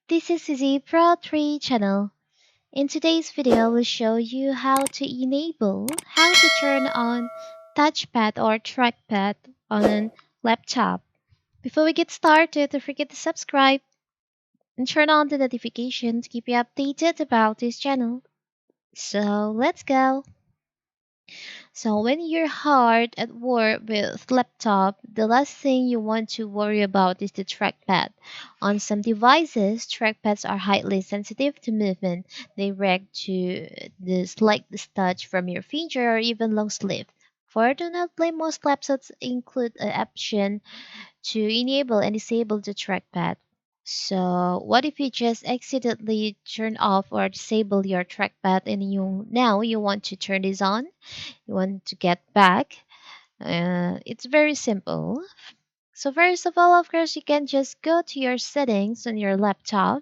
This is the Pro 3 channel. In today's video, we'll show you how to turn on touchpad or trackpad on laptop. Before we get started, don't forget to subscribe and turn on the notification to keep you updated about this channel. So let's go. So when you're hard at work with laptop, the last thing you want to worry about is the trackpad. On some devices, trackpads are highly sensitive to movement. They react to the slightest touch from your finger or even long slip. Fortunately, most laptops include an option to enable and disable the trackpad. So, what if you just accidentally turn off or disable your trackpad and you want to turn this on? You want to get back, it's very simple. So first of all, of course, you can just go to your settings on your laptop.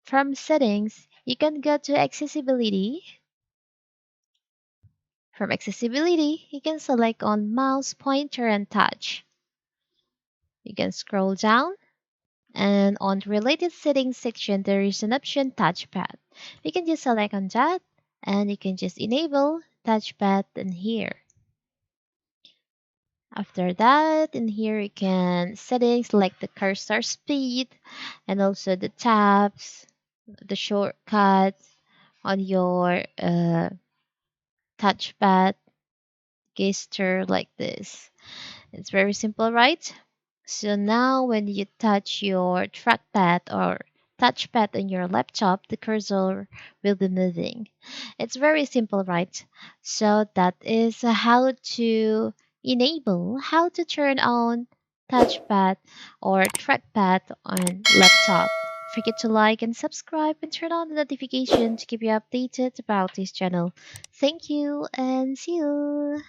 From settings, you can go to accessibility. From accessibility, you can select on mouse, pointer, and touch. You can scroll down, and on the related settings section, there is an option touchpad. You can just select on that, and you can just enable touchpad in here. After that, in here you can settings like the cursor speed and also the tabs, the shortcuts on your touchpad gesture like this. It's very simple, right? So now when you touch your trackpad or touchpad on your laptop, the cursor will be moving. It's very simple, right? So that is how to turn on touchpad or trackpad on laptop. Forget to like and subscribe and turn on the notification to keep you updated about this channel. Thank you and see you.